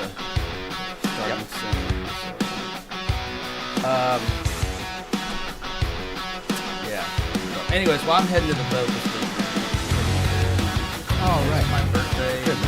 starting soon. So. Yeah. So anyways, I'm heading to the boat this week. All right. It's my birthday. Good.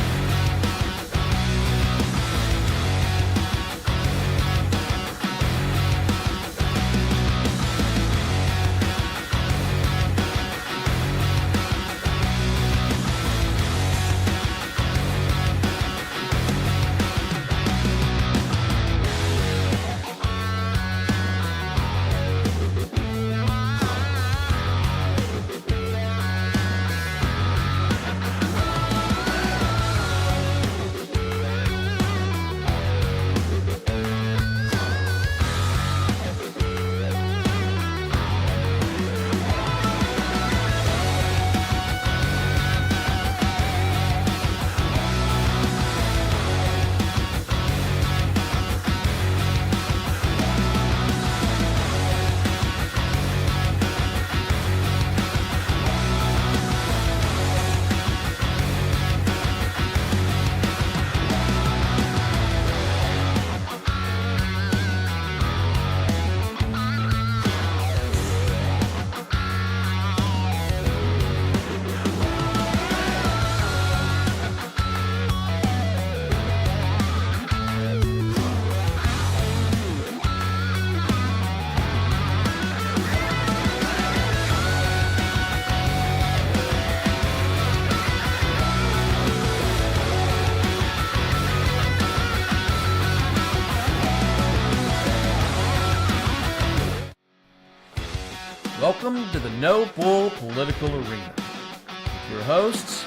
Welcome to the No Bull Political Arena. With your hosts,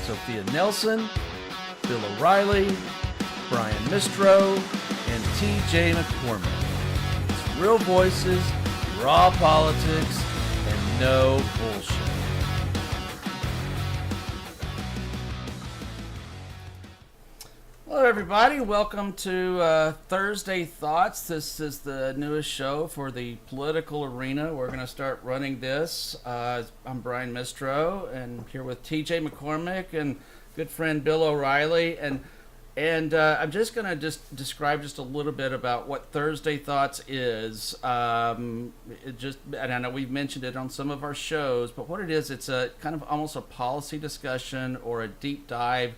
Sophia Nelson, Bill O'Reilly, Brian Mistro, and TJ McCormick. It's real voices, raw politics, and no bullshit. Hello, everybody. Welcome to Thursday Thoughts. This is the newest show for the political arena. We're going to start running this. I'm Brian Mistro, and here with TJ McCormick and good friend Bill O'Reilly. And I'm just going to describe just a little bit about what Thursday Thoughts is. And I know we've mentioned it on some of our shows, but what it is, it's a kind of almost a policy discussion or a deep dive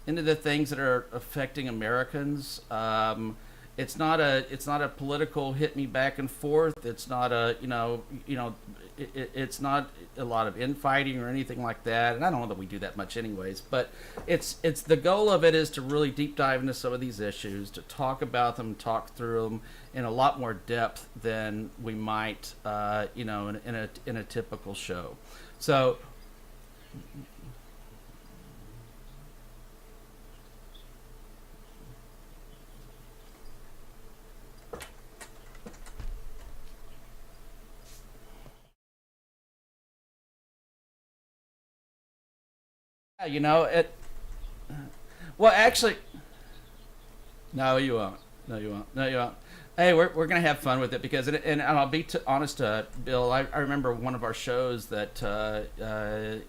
into the things that are affecting Americans. It's not a political hit me back and forth. It's not it's not a lot of infighting or anything like that. And I don't know that we do that much anyways, but it's the goal of it is to really deep dive into some of these issues, to talk about them, talk through them in a lot more depth than we might, in a typical show. So, it. Well, actually, no, you won't. No, you won't. No, you won't. Hey, we're gonna have fun with it because, and I'll be honest, Bill. I remember one of our shows that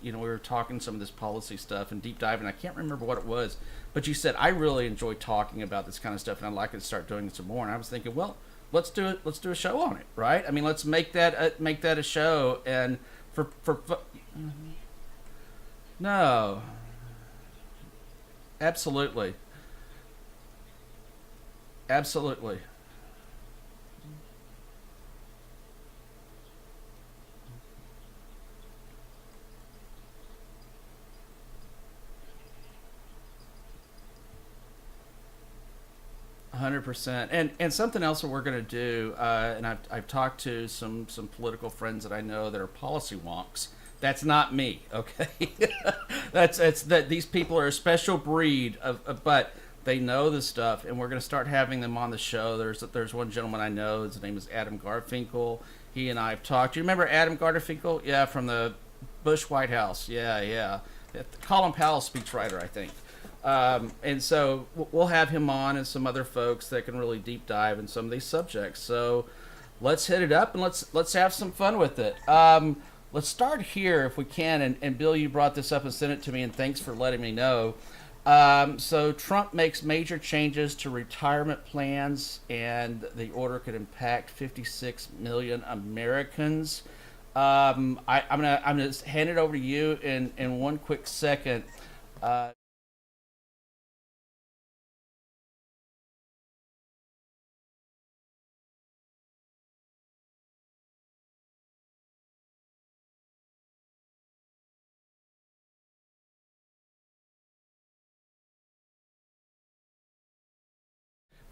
we were talking some of this policy stuff and deep diving. I can't remember what it was, but you said I really enjoy talking about this kind of stuff and I'd like to start doing it some more. And I was thinking, well, let's do it. Let's do a show on it, right? I mean, let's make that a show and for. No. Absolutely. Absolutely. And something else that we're going to do, and I've talked to some political friends that I know that are policy wonks. That's not me, okay? that's that these people are a special breed but they know this stuff, and we're going to start having them on the show. There's one gentleman I know. His name is Adam Garfinkel. He and I have talked. Do you remember Adam Garfinkel? Yeah, from the Bush White House. Yeah. Colin Powell speechwriter, I think. And so we'll have him on and some other folks that can really deep dive in some of these subjects. So let's hit it up and let's have some fun with it. Let's start here if we can. And Bill, you brought this up and sent it to me, and thanks for letting me know. So Trump makes major changes to retirement plans, and the order could impact 56 million Americans. I'm gonna hand it over to you in one quick second. Uh,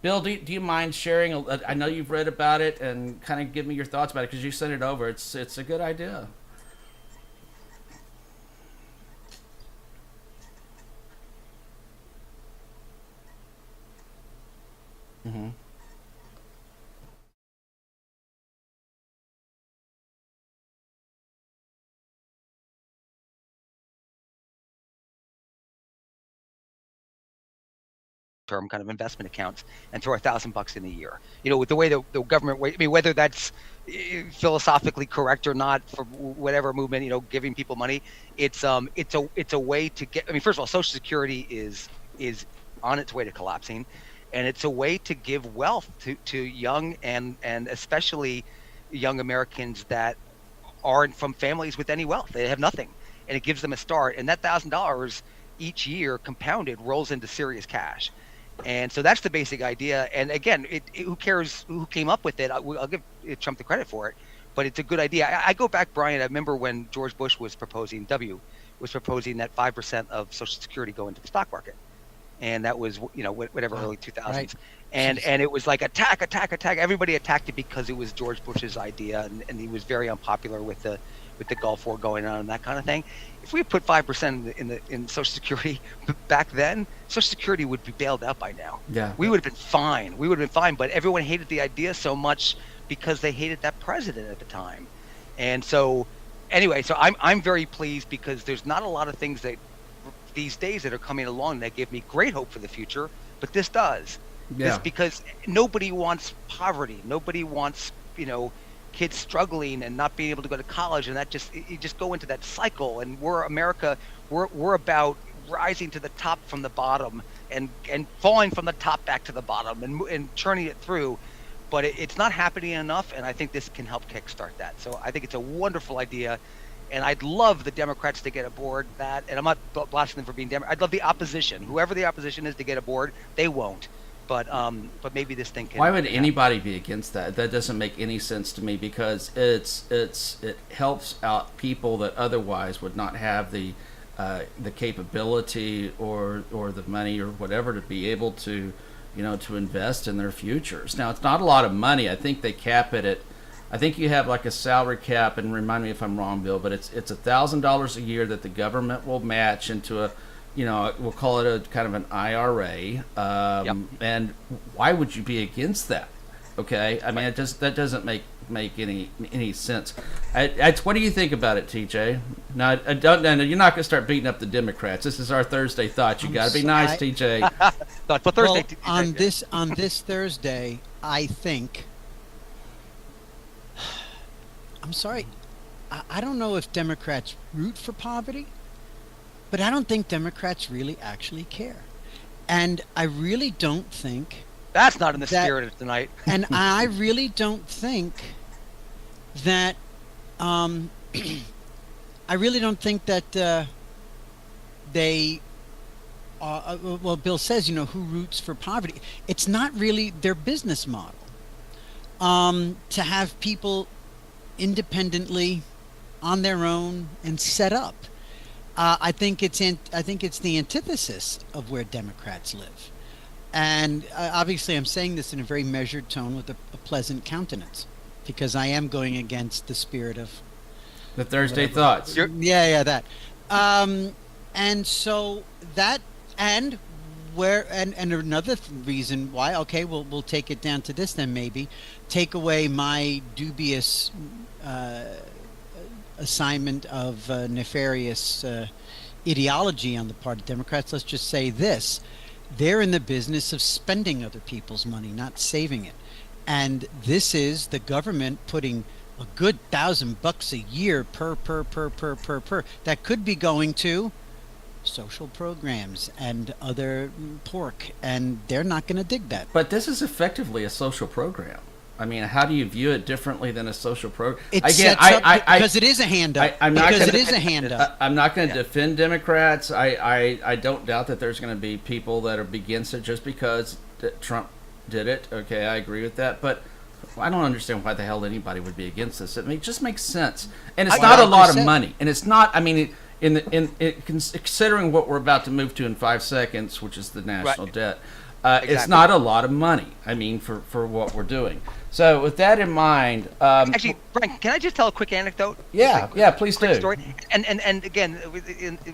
Bill, do you mind sharing? I know you've read about it, and kind of give me your thoughts about it because you sent it over. It's a good idea. Hmm. term kind of investment accounts and throw $1,000 in a year. With the way the government, I mean, whether that's philosophically correct or not for whatever movement, giving people money, it's a way to get. I mean, first of all, Social Security is on its way to collapsing, and it's a way to give wealth to young and especially young Americans that aren't from families with any wealth. They have nothing, and it gives them a start. And that $1,000 each year compounded rolls into serious cash. And so that's the basic idea. And again, who cares who came up with it? I'll give Trump the credit for it, but it's a good idea. I go back, Brian. I remember when George Bush was proposing, was proposing that 5% of Social Security go into the stock market, and that was whatever early 2000s, Right. and it was like attack, attack, attack. Everybody attacked it because it was George Bush's idea, and he was very unpopular with the Gulf War going on and that kind of thing. If we put 5% in Social Security back then, Social Security would be bailed out by now. Yeah. We would have been fine. We would have been fine. But everyone hated the idea so much because they hated that president at the time. And so, anyway, so I'm very pleased because there's not a lot of things that these days that are coming along that give me great hope for the future, but this does. This Yeah. because nobody wants poverty. Nobody wants, kids struggling and not being able to go to college, and that you just go into that cycle. And we're America, we're about rising to the top from the bottom and falling from the top back to the bottom and churning it through. But it's not happening enough, and I think this can help kickstart that. So I think it's a wonderful idea, and I'd love the Democrats to get aboard that. And I'm not blasting them for being Democrat. I'd love the opposition, whoever the opposition is, to get aboard. They won't, but maybe this thing can. Why would anybody be against that? That doesn't make any sense to me because it helps out people that otherwise would not have the capability or the money or whatever to be able to to invest in their futures. Now it's not a lot of money. I think they cap it at. I think you have like a salary cap, and remind me if I'm wrong, Bill, but it's $1,000 a year that the government will match into a, we'll call it a kind of an IRA. Yep. And why would you be against that? Okay, I mean, that doesn't make any sense. What do you think about it, TJ? Now, I don't. No, you're not going to start beating up the Democrats. This is our Thursday thought. You got to be nice, TJ. But for Thursday, Well, on this Thursday, I think. I'm sorry, I don't know if Democrats root for poverty, but I don't think Democrats really actually care, and I really don't think that's not in the that, spirit of tonight. and I really don't think that, I really don't think that they. Well, Bill says, who roots for poverty. It's not really their business model. To have people independently on their own and set up. I think it's the antithesis of where Democrats live. And obviously I'm saying this in a very measured tone with a pleasant countenance because I am going against the spirit of The Thursday whatever. thoughts. Yeah, that. And so that and another reason why, okay, we'll take it down to this then, maybe take away my dubious assignment of nefarious ideology on the part of Democrats. Let's just say this: they're in the business of spending other people's money, not saving it. And this is the government putting a good $1,000 a year per that could be going to social programs and other pork, and they're not going to dig that. But this is effectively a social program. I mean, how do you view it differently than a social program? It sets up because it is a handout. I'm not because gonna, it is a handout. I'm not going to defend Democrats. I don't doubt that there's going to be people that are against it just because Trump did it. Okay, I agree with that. But I don't understand why the hell anybody would be against this. It just makes sense, and it's not a lot of money. And it's not. I mean, considering what we're about to move to in 5 seconds, which is the national debt, Exactly. It's not a lot of money. I mean, for what we're doing. So with that in mind, actually, Brian, can I just tell a quick anecdote? Yeah, please do. Story. And again,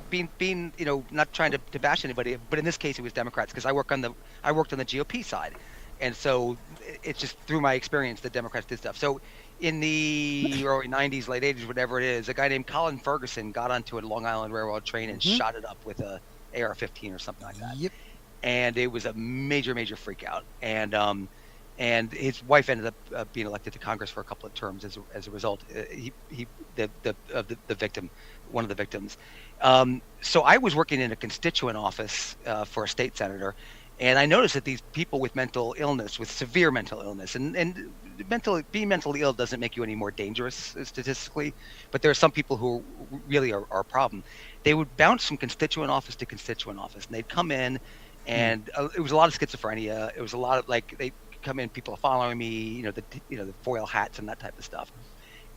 being not trying to bash anybody, but in this case it was Democrats because I worked on the GOP side, and so it's just through my experience that Democrats did stuff. So in the early 90s, late 80s, whatever it is, a guy named Colin Ferguson got onto a Long Island Railroad train and shot it up with a AR-15 or something like that. Yep. And it was a major freak out. And his wife ended up being elected to Congress for a couple of terms as a result. The victim, one of the victims. So I was working in a constituent office for a state senator, and I noticed that these people with mental illness, with severe mental illness, and being mentally ill doesn't make you any more dangerous statistically, but there are some people who really are a problem. They would bounce from constituent office to constituent office, and they'd come in, and it was a lot of schizophrenia. It was a lot of they come in, people are following me, the foil hats and that type of stuff.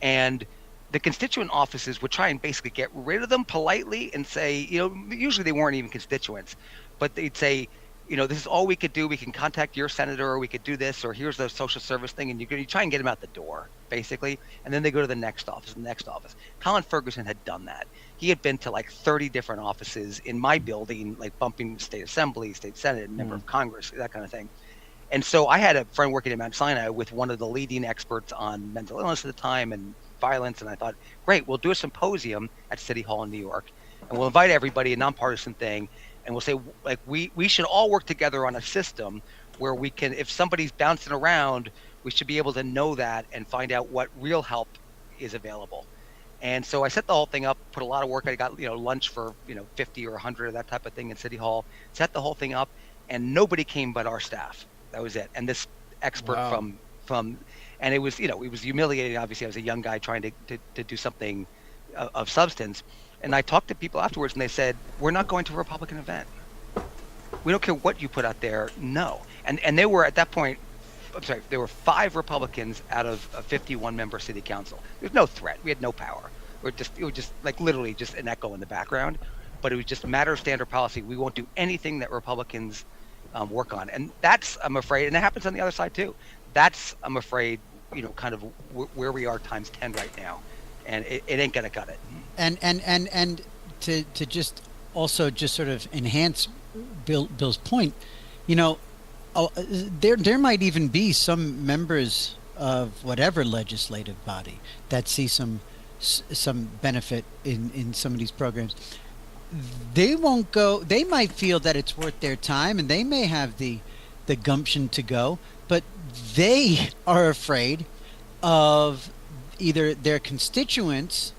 And the constituent offices would try and basically get rid of them politely and say, usually they weren't even constituents, but they'd say, this is all we could do. We can contact your senator, or we could do this, or here's the social service thing. And you try and get them out the door, basically. And then they go to the next office, Colin Ferguson had done that. He had been to like 30 different offices in my building, like bumping the state assembly, state senate, member of Congress, that kind of thing. And so I had a friend working at Mount Sinai with one of the leading experts on mental illness at the time and violence. And I thought, great, we'll do a symposium at City Hall in New York, and we'll invite everybody, a nonpartisan thing. And we'll say, like, we should all work together on a system where we can, if somebody's bouncing around, we should be able to know that and find out what real help is available. And so I set the whole thing up, put a lot of work. I got, lunch for, 50 or 100 of that type of thing in City Hall, set the whole thing up, and nobody came but our staff. That was it. And this expert from, and it was, it was humiliating. Obviously, I was a young guy trying to do something of substance. And I talked to people afterwards, and they said, we're not going to a Republican event. We don't care what you put out there. No. And they were, at that point, there were 5 Republicans out of a 51-member city council. There's no threat. We had no power. It was just like literally just an echo in the background. But it was just a matter of standard policy. We won't do anything that Republicans work on. And that's, I'm afraid, and it happens on the other side too. That's, I'm afraid, kind of where we are times 10 right now. And it ain't going to cut it. And to just also just sort of enhance Bill's point, there might even be some members of whatever legislative body that see some benefit in some of these programs. They won't go. They might feel that it's worth their time, and they may have the gumption to go, but they are afraid of either their constituents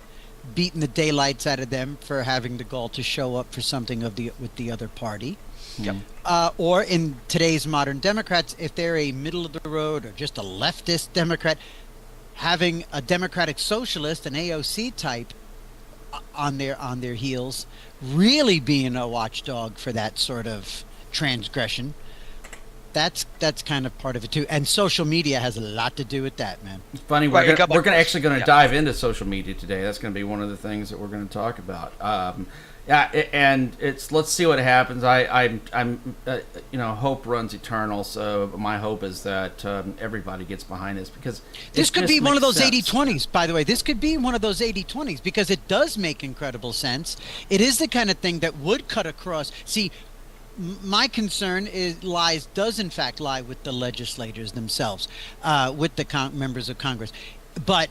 beating the daylights out of them for having the gall to show up for something with the other party. Yep. Or in today's modern Democrats, if they're a middle of the road or just a leftist Democrat, having a Democratic Socialist, an AOC type, on their heels, really being a watchdog for that sort of transgression. That's kind of part of it too, and social media has a lot to do with that, man. It's funny, we're actually going to dive into social media today. That's going to be one of the things that we're going to talk about. And let's see what happens. I'm hope runs eternal. So my hope is that everybody gets behind this, because this could be one of those 80-20s. By the way, this could be one of those 80-20s because it does make incredible sense. It is the kind of thing that would cut across. See, my concern does in fact lie with the legislators themselves, with the members of Congress, but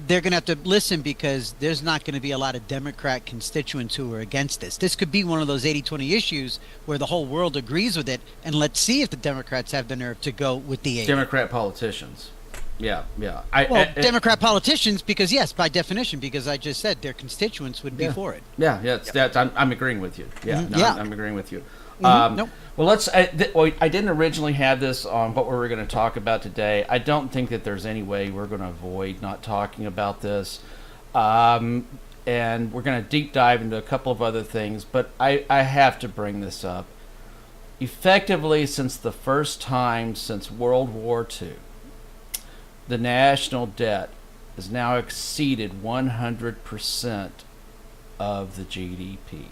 they're going to have to listen, because there's not going to be a lot of Democrat constituents who are against this. This could be one of those 80-20 issues where the whole world agrees with it, and let's see if the Democrats have the nerve to go with the 80. Democrat politicians. Yeah, yeah. Democrat politicians, because yes, by definition, because I just said their constituents would be for it. Yeah, yeah. That I'm agreeing with you. Yeah, Mhm. no, Yeah. I'm agreeing with you. Nope. Well, I didn't originally have this on what we were going to talk about today. I don't think that there's any way we're going to avoid not talking about this. And we're going to deep dive into a couple of other things, but I have to bring this up. Effectively, since the first time since World War II, the national debt has now exceeded 100% of the GDP.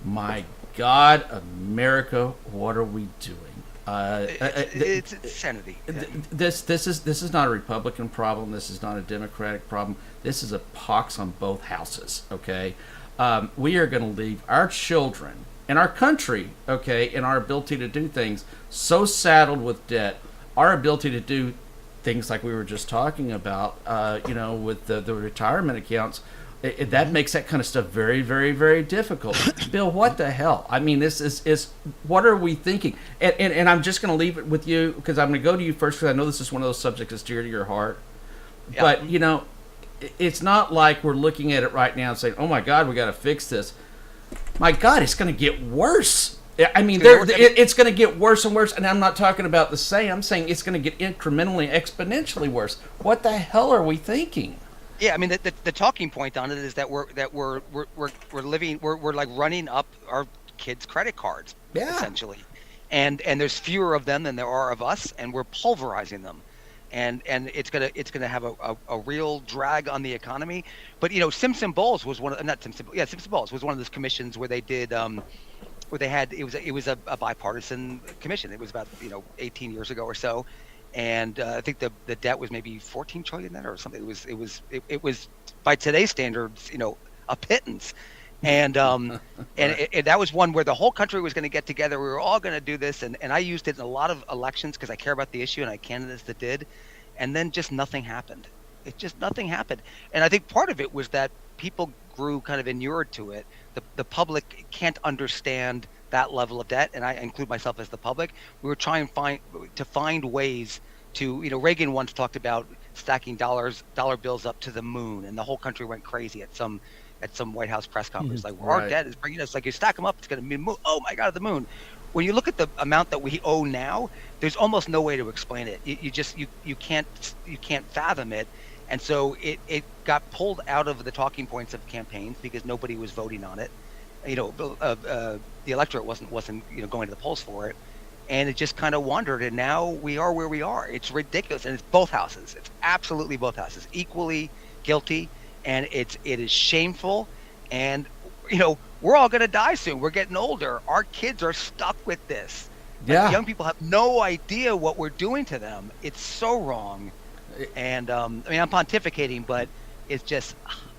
My God, America, what are we doing? It's insanity. This is not a Republican problem. This is not a Democratic problem. This is a pox on both houses. Okay, we are going to leave our children and our country, okay, and our ability to do things so saddled with debt. Our ability to do things like we were just talking about, with the retirement accounts. That makes that kind of stuff very, very, very difficult. Bill, what the hell? I mean, this is what are we thinking? And I'm just going to leave it with you because I'm going to go to you first because I know this is one of those subjects that's dear to your heart. Yeah. But, it's not like we're looking at it right now and saying, oh, my God, we got to fix this. My God, it's going to get worse. I mean, it's going to get worse and worse. And I'm not talking about the same. I'm saying it's going to get incrementally, exponentially worse. What the hell are we thinking? Yeah, I mean the talking point on it is that we're living we're like running up our kids' credit cards, essentially, and there's fewer of them than there are of us, and we're pulverizing them, and it's gonna have a real drag on the economy. But Simpson Bowles was Simpson Bowles was one of those commissions where they did where they had it was a bipartisan commission. It was about 18 years ago or so. And I think the debt was maybe 14 trillion then or something. It was by today's standards, a pittance. And that was one where the whole country was going to get together. We were all going to do this. And I used it in a lot of elections because I care about the issue and I had candidates that did. And then just nothing happened. Nothing happened. And I think part of it was that people grew kind of inured to it. The public can't understand that level of debt, and I include myself as the public. We were trying to find ways to, Reagan once talked about stacking dollar bills up to the moon, and the whole country went crazy at some White House press conference. Like, well, our debt is bringing us, like, you stack them up, it's going to be moon. Oh my God, the moon. When you look at the amount that we owe now, there's almost no way to explain it. You can't fathom it, and so it got pulled out of the talking points of campaigns because nobody was voting on it. The electorate wasn't going to the polls for it, and it just kind of wandered, and now we are where we are. It's ridiculous, and it's both houses. It's absolutely both houses equally guilty, and it is shameful. And we're all going to die soon. We're getting older. Our kids are stuck with this. Yeah, like, young people have no idea what we're doing to them. It's so wrong. And I'm pontificating, but it's just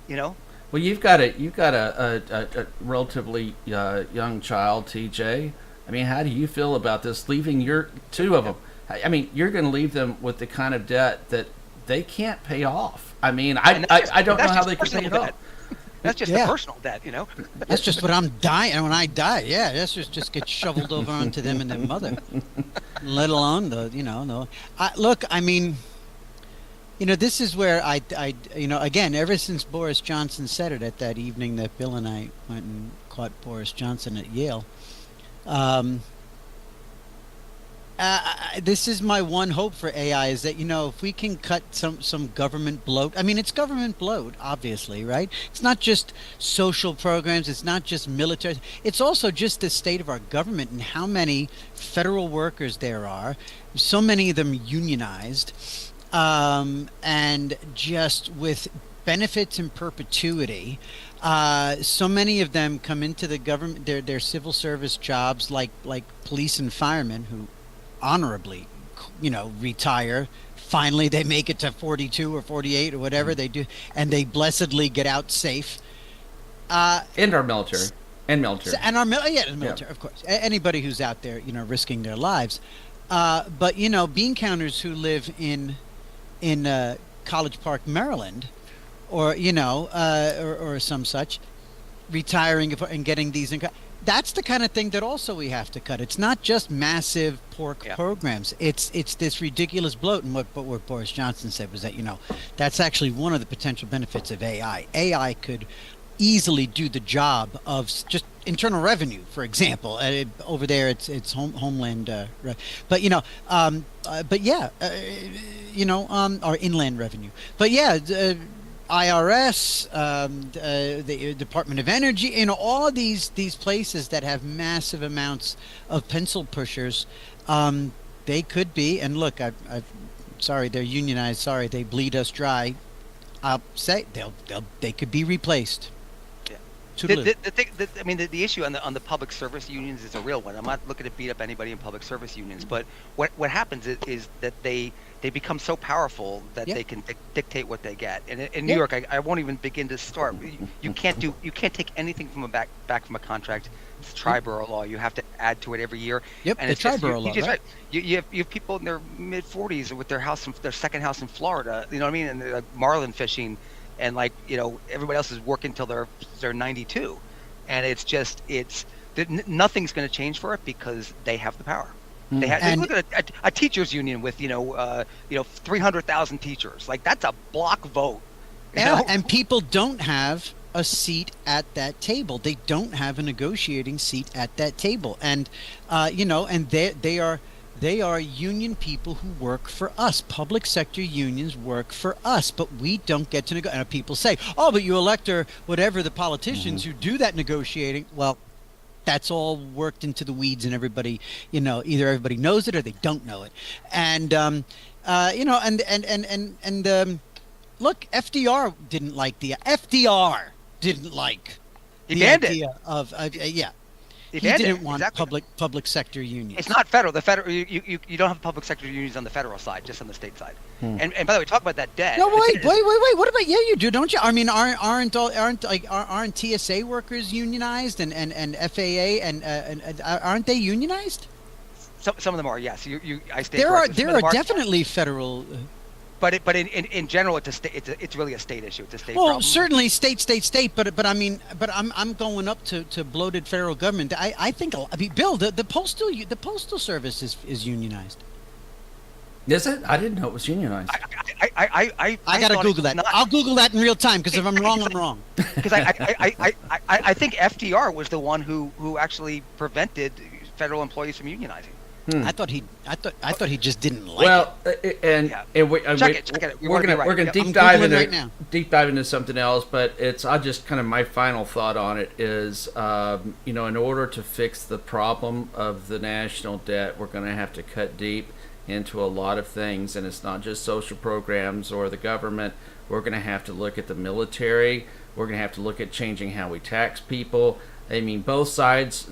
Well, you've got a relatively young child, TJ. I mean, how do you feel about this? Leaving your two of them. I mean, you're going to leave them with the kind of debt that they can't pay off. I mean, I don't know how they can pay it off. That's just a personal debt, That's just what I'm dying when I die. Yeah, that's just get shoveled over onto them and their mother. Let alone look. I mean. This is where I again, ever since Boris Johnson said it at that evening that Bill and I went and caught Boris Johnson at Yale, this is my one hope for AI is that, if we can cut some government bloat. I mean, it's government bloat, obviously, right? It's not just social programs. It's not just military. It's also just the state of our government and how many federal workers there are, so many of them unionized. And just with benefits in perpetuity, so many of them come into the government, their civil service jobs, like police and firemen who honorably, retire. Finally, they make it to 42 or 48 or whatever they do, and they blessedly get out safe. And our military. And military. And our military, of course. Anybody who's out there, risking their lives. But, bean counters who live in College Park, Maryland, or or some such, retiring and getting these. that's the kind of thing that also we have to cut. It's not just massive pork Yeah. programs. It's this ridiculous bloat. And what Boris Johnson said was that, that's actually one of the potential benefits of AI. AI could easily do the job of just internal revenue, for example. Over there, it's homeland, but or inland revenue. But yeah. IRS, the Department of Energy, all of these places that have massive amounts of pencil pushers, they could be. And look, sorry, they're unionized. Sorry, they bleed us dry. I'll say they could be replaced. Yeah. Toodaloo. The issue on the public service unions is a real one. I'm not looking to beat up anybody in public service unions, but what happens is that they become so powerful that they can dictate what they get. And in New York, I won't even begin to start. You can't take anything from back from a contract. It's tri-borough law. You have to add to it every year. Yep, and the it's just, tri-borough law. Right. You have people in their mid-40s with their second house in Florida. You know what I mean? And they're like marlin fishing, and everybody else is working till they're 92, and nothing's going to change for it because they have the power. They look at a teachers union with 300,000 teachers. Like, that's a block vote. And people don't have a seat at that table. They don't have a negotiating seat at that table. And and they are union people who work for us. Public sector unions work for us, but we don't get to negotiate. And people say, "Oh, but you elect or whatever the politicians who do that negotiating." Well, that's all worked into the weeds, and everybody, either everybody knows it or they don't know it. And look, FDR didn't like the idea of he didn't want public sector unions. It's not federal. The federal you don't have public sector unions on the federal side, just on the state side. And by the way, talk about that debt. No, wait. What about you do, don't you? I mean, aren't TSA workers unionized and FAA and aren't they unionized? Some of them are, yes. I state there are definitely federal. But in general, it's really a state issue. It's a state well, problem. Certainly state. But I'm going up to bloated federal government. I think Bill, the postal service is unionized. Is it? I didn't know it was unionized. I gotta Google that. I'll Google that in real time, because if I'm wrong, I'm wrong. Because I think FDR was the one who actually prevented federal employees from unionizing. I thought he just didn't like it. Check it. We're gonna deep dive into something else, but I just kind of, my final thought on it is, in order to fix the problem of the national debt, we're going to have to cut deep into a lot of things, and it's not just social programs or the government. We're going to have to look at the military. We're going to have to look at changing how we tax people. I mean, both sides.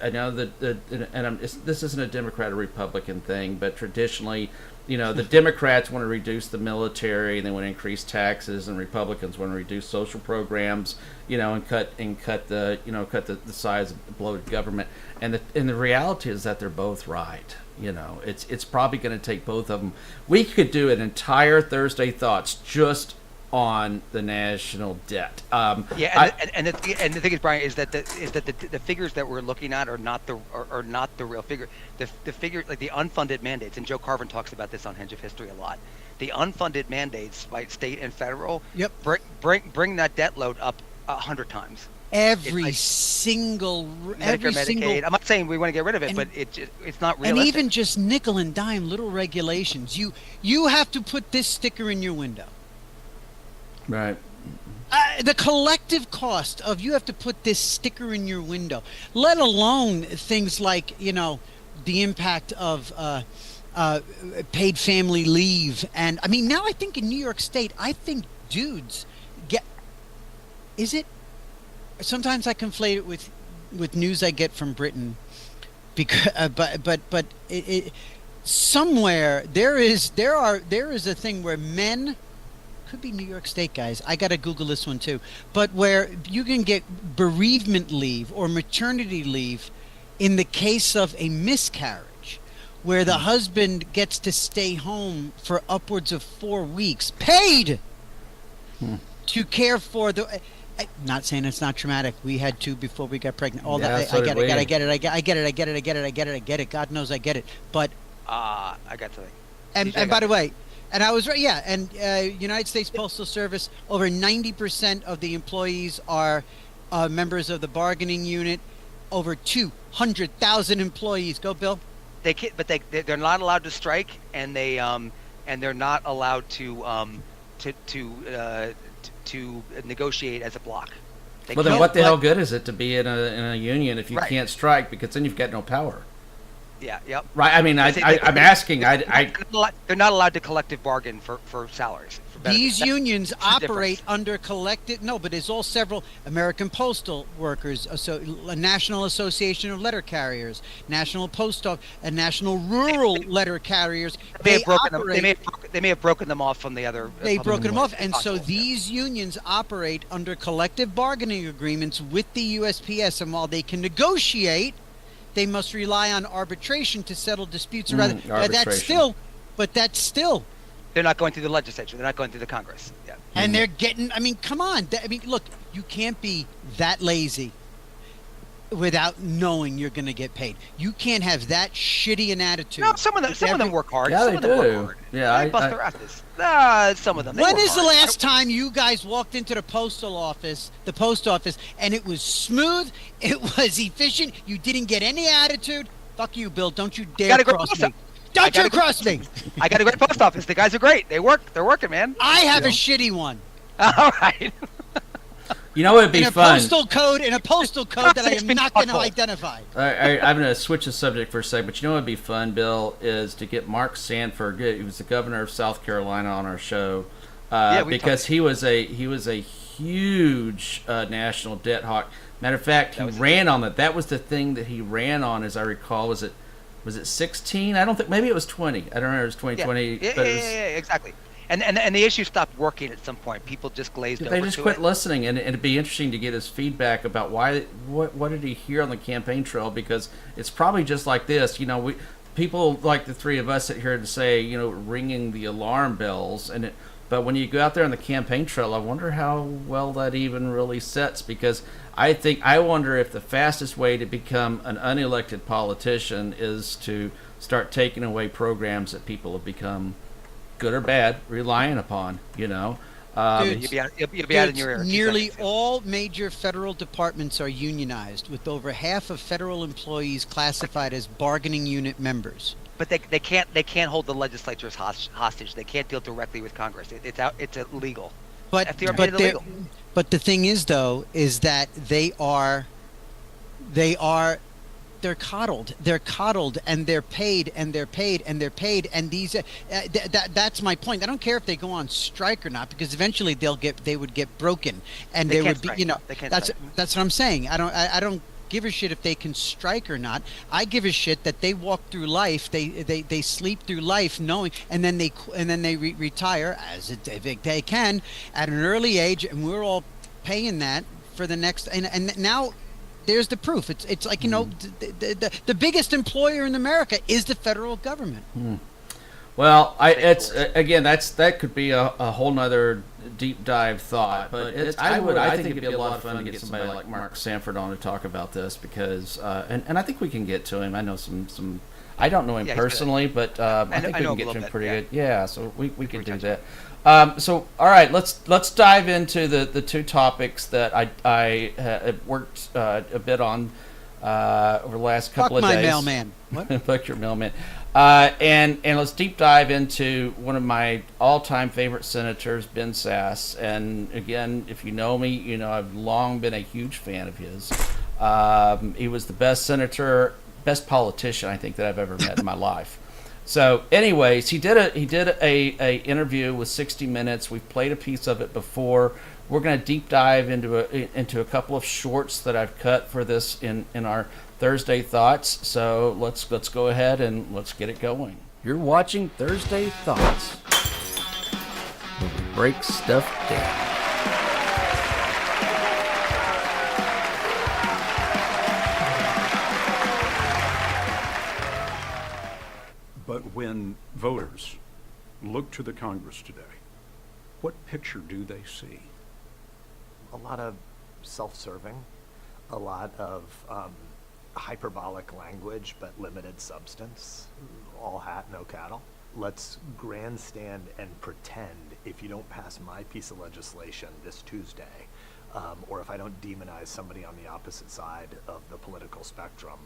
I know this isn't a Democrat or Republican thing, but traditionally, the Democrats want to reduce the military and they want to increase taxes, and Republicans want to reduce social programs, and cut the size of the bloated government. And the reality is that they're both right. It's probably going to take both of them. We could do an entire Thursday Thoughts just on the national debt. And the thing is, Brian, is that the figures that we're looking at are not the real figure. The figure, like the unfunded mandates, and Joe Carvin talks about this on Hinge of History a lot. The unfunded mandates by state and federal, bring that debt load up 100 times. Every single Medicaid. I'm not saying we want to get rid of it, but it's not realistic. And even just nickel and dime little regulations. You have to put this sticker in your window. Right. The collective cost of you have to put this sticker in your window, let alone things like, the impact of paid family leave. And I mean, now I think in New York State, I think dudes sometimes I conflate it with news I get from Britain, because but somewhere there is a thing where men, could be New York State, guys, I gotta Google this one too, but where you can get bereavement leave or maternity leave in the case of a miscarriage, where the husband gets to stay home for upwards of 4 weeks paid to care for Not saying it's not traumatic. We had two before we got pregnant. All Yeah, that so I did get we. it. I get it. I get it. I get it. I get it. I get it. I get it. God knows I get it. But I got something. and TJ, I and by got the way, and I was right. Yeah, and United States Postal Service, over 90% of the employees are members of the bargaining unit. Over 200,000 employees. Go, Bill. they can't, but they're not allowed to strike, and they're not allowed to negotiate as a block. They Well, then can't- what the hell but- good is it to be in a union if you Right. can't strike, because then you've got no power, Yeah, yep. right? I mean, I'm asking. They're not allowed to collective bargain for salaries. For benefits. These unions that's the operate difference. under collective. No, but there's all several American Postal Workers, National Association of Letter Carriers, National Post Office, and National Rural Letter Carriers. They may have broken them off from the other. They've public broken them off, employees. and so Possible, yeah. these unions operate under collective bargaining agreements with the USPS, and while they can negotiate, they must rely on arbitration to settle disputes. Or rather, arbitration. but that's still. They're not going through the legislature. They're not going through the Congress. Yeah. And they're getting, I mean, come on. I mean, look, you can't be that lazy without knowing you're going to get paid. You can't have that shitty an attitude. No, some of them work hard. Yeah, some they of them do. Work hard. Yeah, they bust their asses. Some of them. They When work is the hard. last time you guys walked into the post office, and it was smooth, it was efficient, you didn't get any attitude? Fuck you, Bill. Don't you dare Gotta go cross post me. office. Don't gotta you go cross me. I got to go to the post office. The guys are great. They're working, man. I have a shitty one. All right. You know, it'd be In a fun. postal code that I am not going to identify. I'm going to switch the subject for a second, but you know what would be fun, Bill, is to get Mark Sanford. He was the governor of South Carolina on our show, because he was a huge national debt hawk. Matter of fact, he ran on that. That was the thing that he ran on, as I recall. Was it 16? I don't think. Maybe it was 20. I don't remember. It was 2020. Yeah, but it was, exactly. And the issue stopped working at some point. People just glazed over. they just to quit it. listening, and it'd be interesting to get his feedback about what did he hear on the campaign trail, because it's probably just like this. You know, people like the three of us sit here to say, you know, ringing the alarm bells, but when you go out there on the campaign trail, I wonder how well that even really sets, because I wonder if the fastest way to become an unelected politician is to start taking away programs that people have become, good or bad, relying upon, you know. Dude, You'll be out in your ear. in 2 Nearly seconds, yeah. all major federal departments are unionized, with over half of federal employees classified as bargaining unit members. But they can't hold the legislatures hostage. They can't deal directly with Congress. It's illegal. But FDR but made it they're- illegal. but the thing is, though, is that they're coddled, and they're paid, and these that's my point. I don't care if they go on strike or not, because eventually they would get broken, and They there can't would be, strike. you know, They can't that's strike. what I'm saying. I don't give a shit if they can strike or not. I give a shit that they walk through life, they sleep through life knowing, and then they retire if they can at an early age, and we're all paying that for the next, and now there's the proof. It's like, you know, the biggest employer in America is the federal government. Well, that could be a whole nother deep dive thought, but I think it'd be a lot of fun to get somebody like Mark Sanford on to talk about this, because and I think we can get to him. I know some I don't know him Yeah, he's good. personally, but I think I we know can him get a to him little pretty bit, good. Yeah, so we can do touch that. So all right, let's dive into the two topics that I have worked a bit on over the last couple Fuck of my days. mailman. What? Fuck your mailman. And let's deep dive into one of my all-time favorite senators, Ben Sasse. And again, if you know me, you know I've long been a huge fan of his. He was the best politician I think that I've ever met in my life. So, anyways, he did a interview with 60 Minutes. We've played a piece of it before. We're going to deep dive into a couple of shorts that I've cut for this in our Thursday Thoughts. So let's go ahead and let's get it going. You're watching Thursday Thoughts, where we break stuff down. But when voters look to the Congress today, what picture do they see? a lot of self-serving, a lot of hyperbolic language but limited substance, all hat, no cattle. Let's grandstand and pretend if you don't pass my piece of legislation this Tuesday, or if I don't demonize somebody on the opposite side of the political spectrum,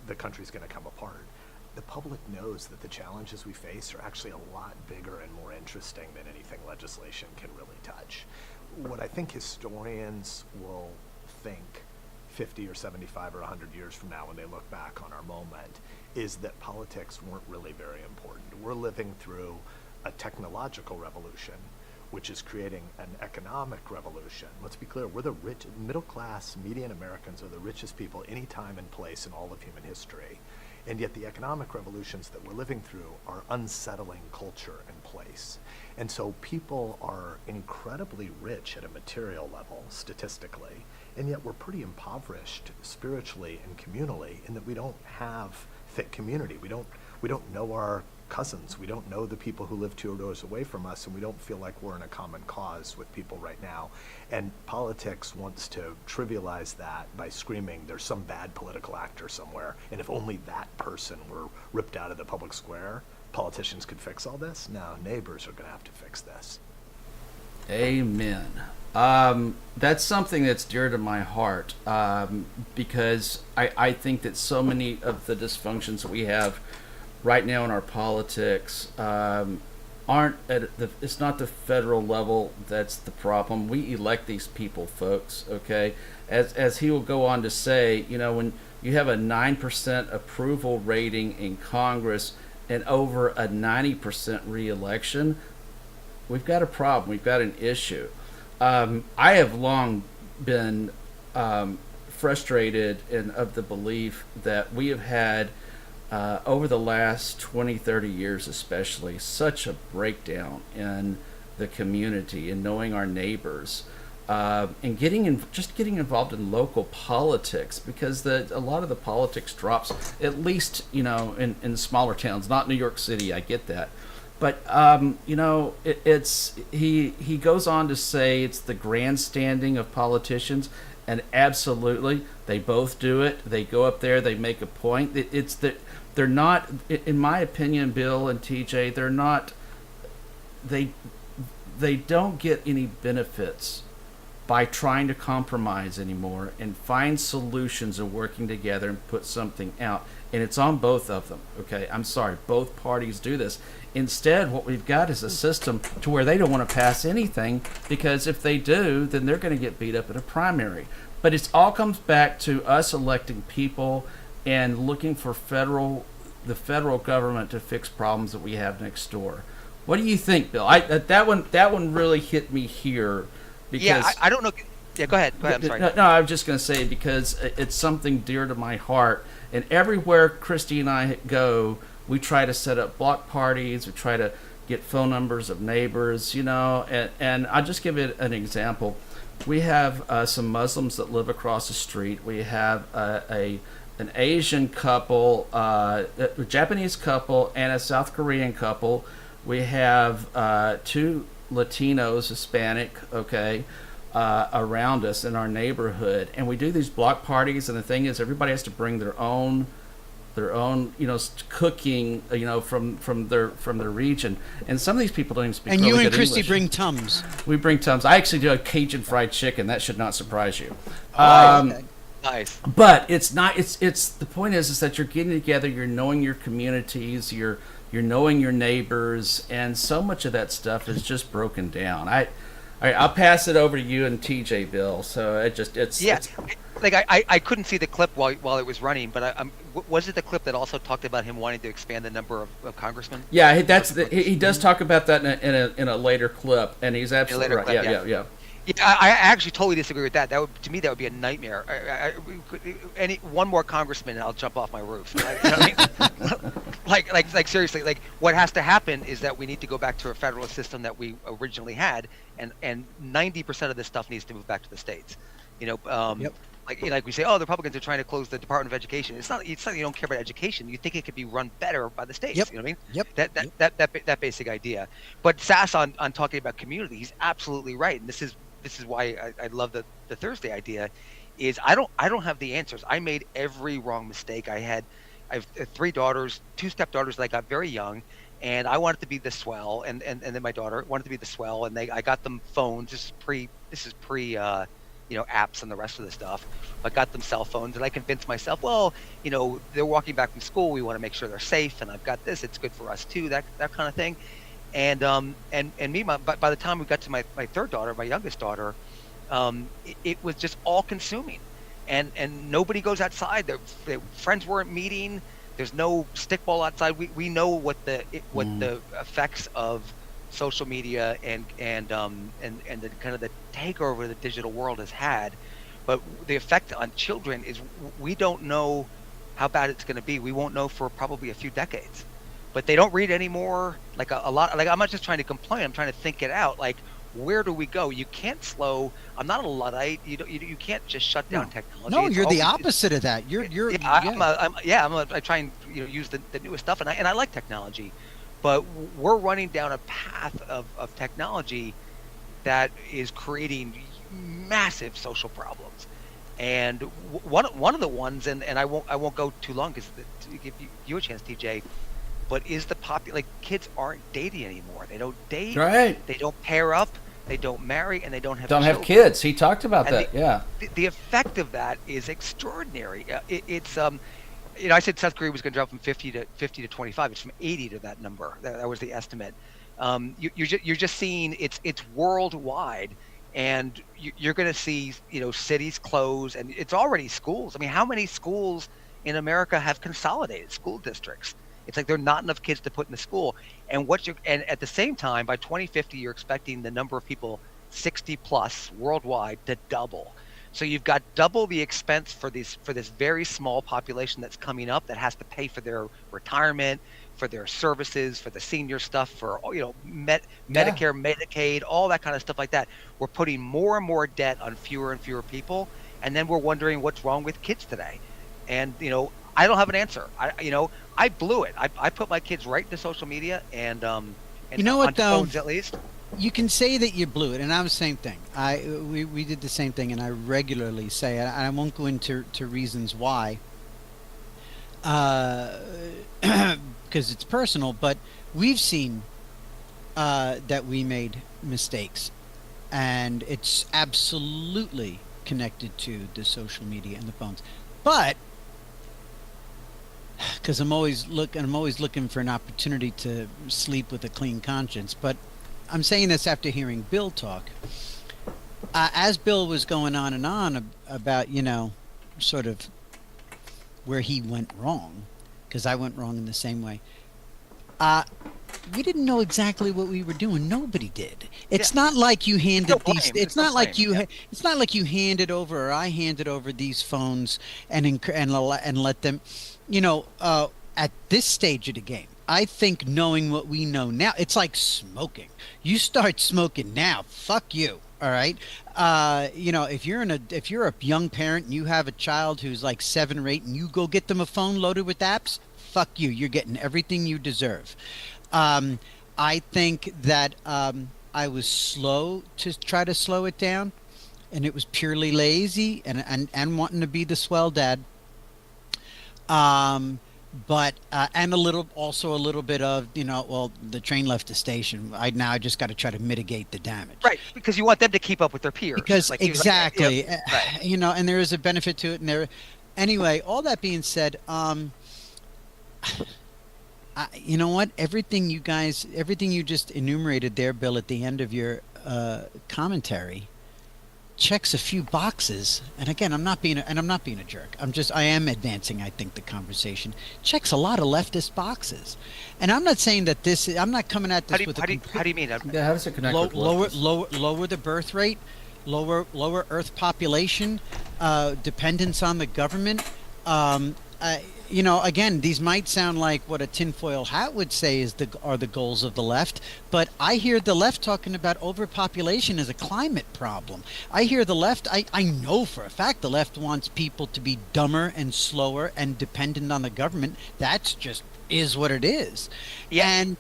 the country's going to come apart. The public knows that the challenges we face are actually a lot bigger and more interesting than anything legislation can really touch. What I think historians will think 50 or 75 or 100 years from now when they look back on our moment is that politics weren't really very important. We're living through a technological revolution, which is creating an economic revolution. Let's be clear, we're the rich, middle class, median Americans are the richest people any time and place in all of human history. And yet the economic revolutions that we're living through are unsettling culture and place. And so people are incredibly rich at a material level, statistically, and yet we're pretty impoverished spiritually and communally in that we don't have thick community. We don't know our cousins. We don't know the people who live 2 doors away from us, and we don't feel like we're in a common cause with people right now. And politics wants to trivialize that by screaming there's some bad political actor somewhere, and if only that person were ripped out of the public square, politicians could fix all this. No, neighbors are going to have to fix this. Amen. That's something that's dear to my heart, because I think that so many of the dysfunctions that we have right now in our politics aren't it's not the federal level that's the problem. We elect these people, folks, okay? As he will go on to say, when you have a 9% approval rating in Congress and over a 90% re-election, we've got a problem. We've got an issue. I have long been frustrated and of the belief that we have had, over the last 20, 30 years especially, such a breakdown in the community and knowing our neighbors, and getting involved in local politics, because a lot of the politics drops, at least, in smaller towns, not New York City, I get that. But he goes on to say it's the grandstanding of politicians, and absolutely, they both do it. They go up there, they make a point. It's that they're not, in my opinion, Bill and TJ, they're not. They don't get any benefits by trying to compromise anymore and find solutions of working together and put something out. And it's on both of them, okay? I'm sorry, both parties do this. Instead, what we've got is a system to where they don't want to pass anything, because if they do, then they're going to get beat up in a primary. But it all comes back to us electing people and looking for the federal government to fix problems that we have next door. What do you think, Bill? That one really hit me here. Because, yeah, I don't know. Yeah, go ahead. I'm sorry. No, I was just going to say, because it's something dear to my heart. And everywhere Christy and I go, we try to set up block parties. We try to get phone numbers of neighbors, and I'll just give it an example. We have some Muslims that live across the street. We have an Asian couple, a Japanese couple, and a South Korean couple. We have 2 Latinos, Hispanic, okay, around us in our neighborhood, and we do these block parties. And the thing is, everybody has to bring their own, cooking, from their region. And some of these people don't even speak. And really you and good Christy English. bring Tums. We bring Tums. I actually do a Cajun fried chicken. That should not surprise you. Okay. Nice. But it's not. It's the point is that you're getting together. You're knowing your communities. You're knowing your neighbors, and so much of that stuff is just broken down. I'll pass it over to you and TJ, Bill. So I couldn't see the clip while it was running, but was it the clip that also talked about him wanting to expand the number of congressmen? Yeah, he does talk about that in a later clip, and he's absolutely right. Clip, yeah. Yeah, I actually totally disagree with that. To me, that would be a nightmare. One more congressman, and I'll jump off my roof. You know what I mean? like seriously, like what has to happen is that we need to go back to a federalist system that we originally had, and 90% of this stuff needs to move back to the states. Yep. Like we say, the Republicans are trying to close the Department of Education. It's not you don't care about education. You think it could be run better by the states. Yep. You know what I mean? Yep. That basic idea. But Sass on talking about community, he's absolutely right. And this this is why I love the Thursday idea, is I don't have the answers. I made every wrong mistake. I have 3 daughters, 2 stepdaughters that I got very young, and I wanted to be the swell, and then my daughter wanted to be the swell, and I got them phones. This is pre apps and the rest of the stuff. I got them cell phones, and I convinced myself, well, they're walking back from school. We want to make sure they're safe, and I've got this. It's good for us too. That kind of thing. And by the time we got to my 3rd daughter, my youngest daughter, it was just all consuming, and nobody goes outside. Their friends weren't meeting. There's no stickball outside. We know what the effects of social media and the kind of the takeover the digital world has had, but the effect on children is we don't know how bad it's going to be. We won't know for probably a few decades. But they don't read anymore. Like a lot. Like, I'm not just trying to complain. I'm trying to think it out. Like, where do we go? You can't slow. I'm not a Luddite. You can't just shut down technology. No, It's you're the always- opposite of that. You're I try and use the newest stuff, and I like technology, but we're running down a path of technology that is creating massive social problems. And one of the ones, and I won't go too long because to give you a chance, TJ. But is kids aren't dating anymore. They don't date. Right. They don't pair up. They don't marry, and they don't have Don't have children. kids. He talked about And that. Yeah. The effect of that is extraordinary. It's I said South Korea was going to drop from 50 to 25. It's from 80 to that number. That was the estimate. You're just seeing it's worldwide, and you're going to see cities close, and it's already schools. I mean, how many schools in America have consolidated school districts? It's like there are not enough kids to put in the school, and at the same time, by 2050, you're expecting the number of people 60 plus worldwide to double. So you've got double the expense for this very small population that's coming up that has to pay for their retirement, for their services, for the senior stuff, for Medicare, Medicaid, all that kind of stuff like that. We're putting more and more debt on fewer and fewer people, and then we're wondering what's wrong with kids today. And I don't have an answer. I blew it. I put my kids right into social media and You know what, on though? phones at least. You can say that you blew it, and I was the same thing. We did the same thing, and I regularly say it. I won't go into reasons why, because it's personal. But we've seen that we made mistakes, and it's absolutely connected to the social media and the phones. But because I'm always looking for an opportunity to sleep with a clean conscience. But I'm saying this after hearing Bill talk. As Bill was going on and on about, sort of where he went wrong, because I went wrong in the same way. We didn't know exactly what we were doing. Nobody did. It's not like you handed No blame. these. There's It's no not like blame. you. Yeah. It's not like you handed over, or I handed over these phones and let them. At this stage of the game, I think knowing what we know now, it's like smoking. You start smoking now, fuck you. All right. If you're a young parent and you have a child who's like 7 or 8, and you go get them a phone loaded with apps, fuck you. You're getting everything you deserve. I think that I was slow to try to slow it down, and it was purely lazy and wanting to be the swell dad. But and a little bit of the train left the station. I just got to try to mitigate the damage. Right, because you want them to keep up with their peers. Because Like, he was like, exactly, yeah, right. And there is a benefit to it. And anyway, all that being said, you know what? Everything you just enumerated there, Bill, at the end of your commentary, checks a few boxes. And again, I'm not being a jerk. I am advancing, I think, the conversation. Checks a lot of leftist boxes. And I'm not saying that I'm not coming at this with How do you mean? Yeah. How does it connect with lower the birth rate, lower Earth population, dependence on the government. Again, these might sound like what a tinfoil hat would say are the goals of the left, but I hear the left talking about overpopulation as a climate problem. I hear the left, I know for a fact the left wants people to be dumber and slower and dependent on the government. That's just is what it is. Yeah. And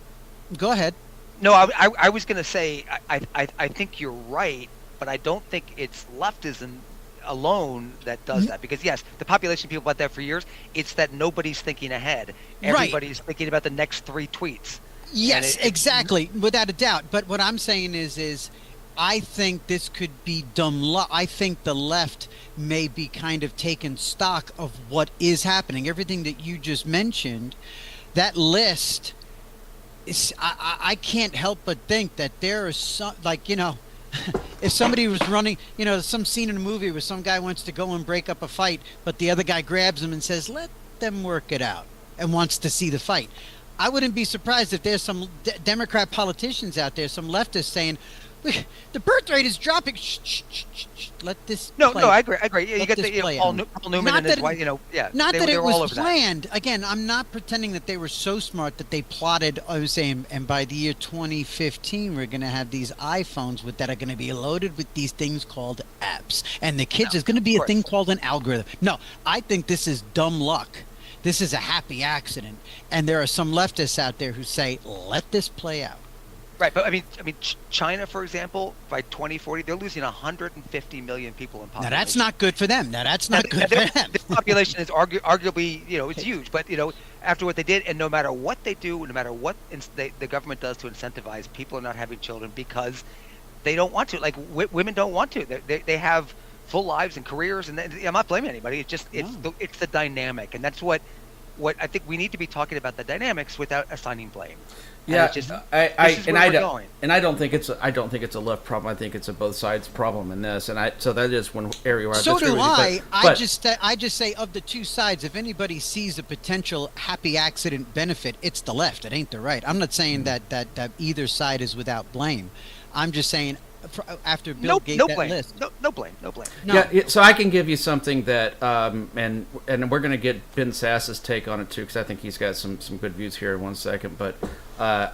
go ahead. No, I was going to say I think you're right, but I don't think it's leftism alone that does that. Because yes, the population people about that for years. It's that nobody's thinking ahead. Right. Everybody's thinking about the next 3 tweets. Yes, And exactly, without a doubt. But what I'm saying is I think this could be dumb luck. I think the left may be kind of taking stock of what is happening. Everything that you just mentioned, that list is, I can't help but think that there is some, like, if somebody was running, some scene in a movie where some guy wants to go and break up a fight, but the other guy grabs him and says, let them work it out, and wants to see the fight. I wouldn't be surprised if there's some Democrat politicians out there, some leftists saying, the birth rate is dropping. Shh, let this No, play. I agree. Yeah, you Let get this the play Paul out. Newman Not and his that wife. Not they that it were all was over that. planned. Again, I'm not pretending that they were so smart that they plotted. I was saying, and by the year 2015, we're going to have these iPhones that are going to be loaded with these things called apps, and the kids, there's going to be a thing called an algorithm. No, I think this is dumb luck. This is a happy accident, and there are some leftists out there who say, let this play out. Right, but I mean, China, for example, by 2040, they're losing 150 million people in population. Now that's not good for them. Now that's not good for them. The population is arguably, it's huge. But after what they did, and no matter what they do, no matter what the government does to incentivize, people are not having children because they don't want to. Like women don't want to. They have full lives and careers, and I'm not blaming anybody. It's just it's the dynamic, and that's what I think we need to be talking about, the dynamics without assigning blame. Yeah, I don't think it's a left problem. I think it's a both sides problem in this, so that is one area where I so disagree do with you. I just say of the two sides, if anybody sees a potential happy accident benefit, it's the left. It ain't the right. I'm not saying that either side is without blame. I'm just saying after Bill gave that blame. list, no blame. No. Yeah, so I can give you something that, and we're going to get Ben Sass's take on it too, because I think he's got some good views here in 1 second. But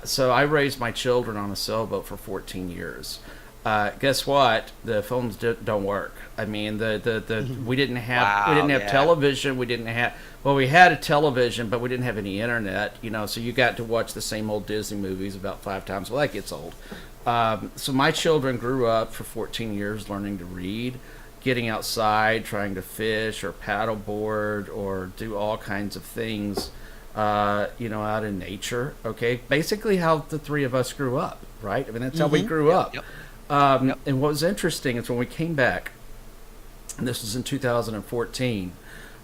so I raised my children on a sailboat for 14 years. Guess what? The phones don't work. I mean, we didn't have television. We had a television, but we didn't have any internet. So you got to watch the same old Disney movies about 5 times. Well, that gets old. So my children grew up for 14 years learning to read, getting outside, trying to fish or paddleboard or do all kinds of things, out in nature. Okay, basically how the three of us grew up, right? I mean, that's how we grew up. Yep. And what was interesting is when we came back, and this was in 2014,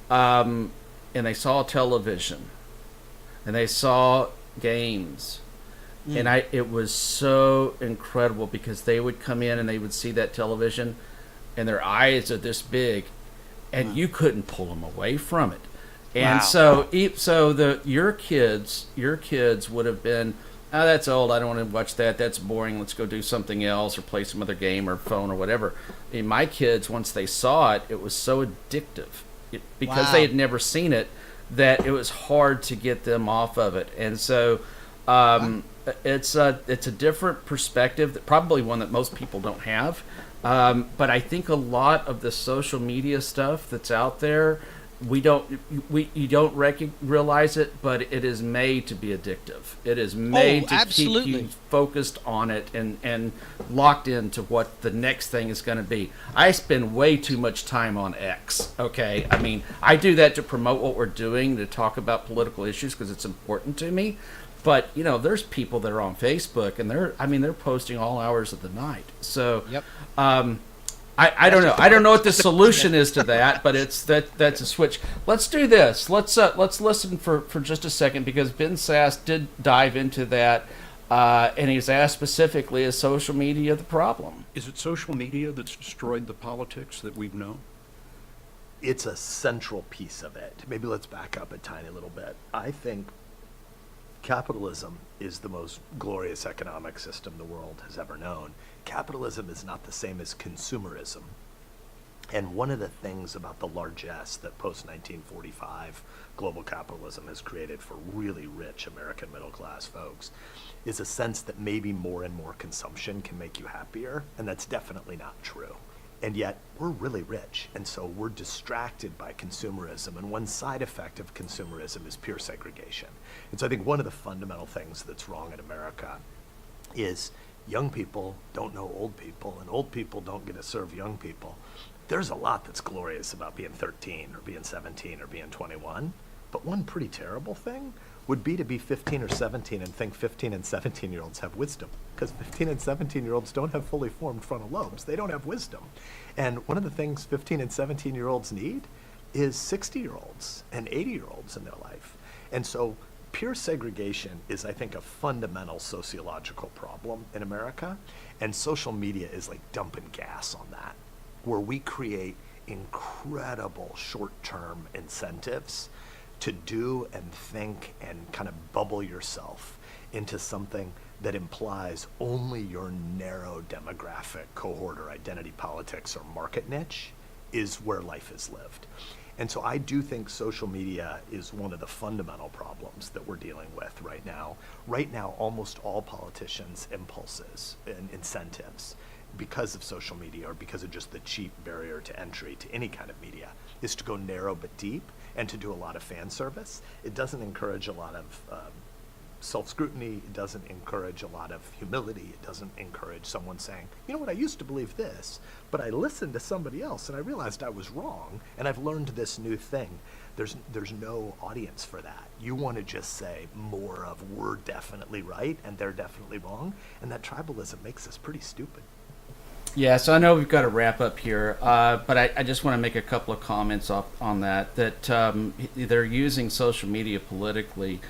and they saw television, and they saw games. And it was so incredible because they would come in and they would see that television and their eyes are this big and you couldn't pull them away from it. And so your kids would have been, oh, that's old. I don't want to watch that. That's boring. Let's go do something else or play some other game or phone or whatever. I mean, my kids, once they saw it, it was so addictive because they had never seen it that it was hard to get them off of it. And so it's a different perspective, probably one that most people don't have. But I think a lot of the social media stuff that's out there, you don't realize it, but it is made to be addictive. It is made to keep you focused on it and locked into what the next thing is going to be. I spend way too much time on X. Okay, I mean, I do that to promote what we're doing, to talk about political issues because it's important to me. But there's people that are on Facebook and they're posting all hours of the night. So I don't know. I don't know what the solution is to that, but that's a switch. Let's do this. Let's listen for just a second because Ben Sass did dive into that, and he's asked specifically, is social media the problem? Is it social media that's destroyed the politics that we've known? It's a central piece of it. Maybe let's back up a tiny little bit. I think capitalism is the most glorious economic system the world has ever known. Capitalism is not the same as consumerism. And one of the things about the largesse that post-1945 global capitalism has created for really rich American middle-class folks is a sense that maybe more and more consumption can make you happier, and that's definitely not true. And yet, we're really rich, and so we're distracted by consumerism, and one side effect of consumerism is pure segregation. And so I think one of the fundamental things that's wrong in America is young people don't know old people, and old people don't get to serve young people. There's a lot that's glorious about being 13 or being 17 or being 21, but one pretty terrible thing would be to be 15 or 17 and think 15 and 17-year-olds have wisdom, because 15 and 17-year-olds don't have fully formed frontal lobes. They don't have wisdom. And one of the things 15 and 17-year-olds need is 60-year-olds and 80-year-olds in their life. And so pure segregation is, I think, a fundamental sociological problem in America, and social media is like dumping gas on that, where we create incredible short-term incentives to do and think and kind of bubble yourself into something that implies only your narrow demographic cohort or identity politics or market niche is where life is lived. And so I do think social media is one of the fundamental problems that we're dealing with right now. Right now, almost all politicians' impulses and incentives, because of social media or because of just the cheap barrier to entry to any kind of media, is to go narrow but deep and to do a lot of fan service. It doesn't encourage a lot of self-scrutiny. It doesn't encourage a lot of humility. It doesn't encourage someone saying, you know what, I used to believe this, but I listened to somebody else and I realized I was wrong, and I've learned this new thing. There's no audience for that. You want to just say more of we're definitely right and they're definitely wrong, and that tribalism makes us pretty stupid. Yeah, so I know we've got to wrap up here, but I just want to make a couple of comments on that they're using social media politically,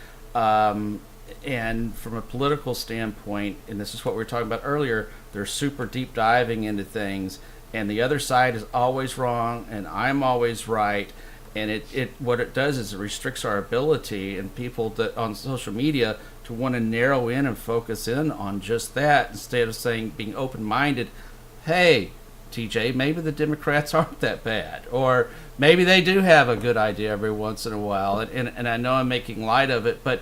and from a political standpoint, and this is what we were talking about earlier, they're super deep diving into things, and the other side is always wrong, and I'm always right, and it what it does is it restricts our ability and people that on social media to want to narrow in and focus in on just that instead of saying being open-minded. Hey, TJ, maybe the Democrats aren't that bad, or maybe they do have a good idea every once in a while, and I know I'm making light of it, but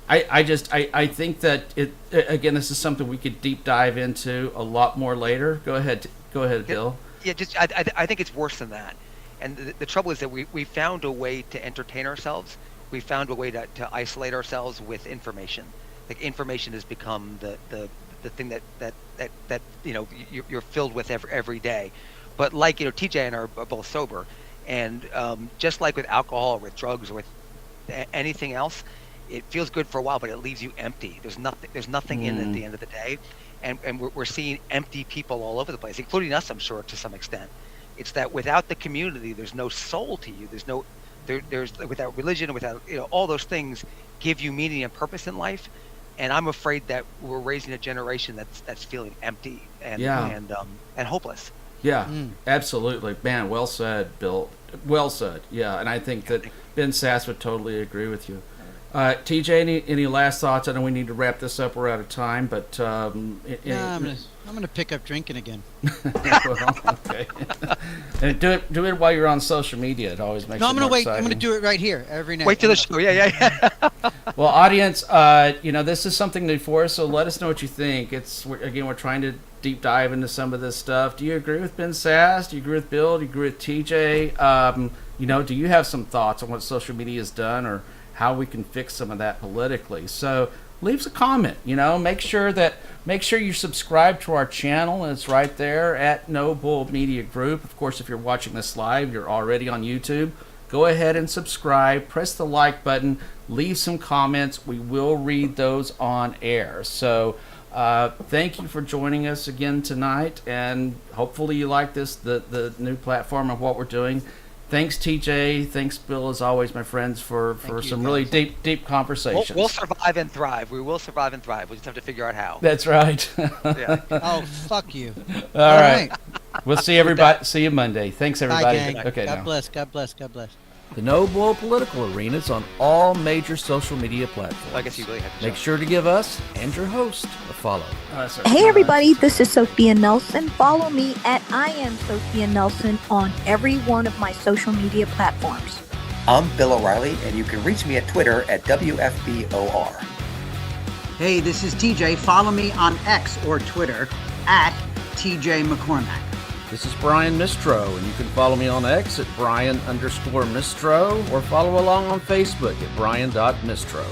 I think that again, this is something we could deep dive into a lot more later. Go ahead, Bill. Yeah, I think it's worse than that, and the trouble is that we found a way to entertain ourselves. We found a way to isolate ourselves with information. Like, information has become the thing that you know you're filled with every day. But like, you know, TJ and I are both sober, and just like with alcohol or with drugs or with anything else, it feels good for a while, but it leaves you empty. There's nothing in it at the end of the day, and we're seeing empty people all over the place, including us, I'm sure, to some extent. It's that without the community, there's no soul to you. There's without religion, without, you know, all those things give you meaning and purpose in life. And I'm afraid that we're raising a generation that's feeling empty and hopeless. Yeah, absolutely. Man, well said, Bill. Well said. Yeah, and I think that Ben Sasse would totally agree with you. TJ, any last thoughts? I know we need to wrap this up. We're out of time, but I'm gonna pick up drinking again. Well, okay. And do it while you're on social media. It always makes. No, it I'm gonna more wait. exciting. I'm gonna do it right here every night. Wait till the show. Yeah. Well, audience, you know, this is something new for us, so let us know what you think. We're trying to deep dive into some of this stuff. Do you agree with Ben Sasse? Do you agree with Bill? Do you agree with TJ? You know, do you have some thoughts on what social media has done or how we can fix some of that politically? So leave us a comment. You know, make sure you subscribe to our channel. It's right there at No Bull Media Group. Of course, if you're watching this live, you're already on YouTube. Go ahead and subscribe. Press the like button. Leave some comments. We will read those on air. So thank you for joining us again tonight, and hopefully you like the new platform of what we're doing. Thanks, TJ. Thanks, Bill, as always, my friends, for some really deep conversations. We'll survive and thrive. We will survive and thrive. We just have to figure out how. That's right. Yeah. Oh, fuck you. All right. We'll see everybody. See you Monday. Thanks, everybody. Bye, gang. Okay, God now. bless. God bless. God bless. The No Bull Political Arena is on all major social media platforms. I guess you really have to Make sure to give us and your host a follow. Hey everybody, this is Sophia Nelson. Follow me at I am Sophia Nelson on every one of my social media platforms. I'm Bill O'Reilly, and you can reach me at Twitter at WFBOR. Hey, this is TJ. Follow me on X or Twitter at TJ McCormack. This is Brian Mistro, and you can follow me on X at Brian_Mistro or follow along on Facebook at Brian.Mistro.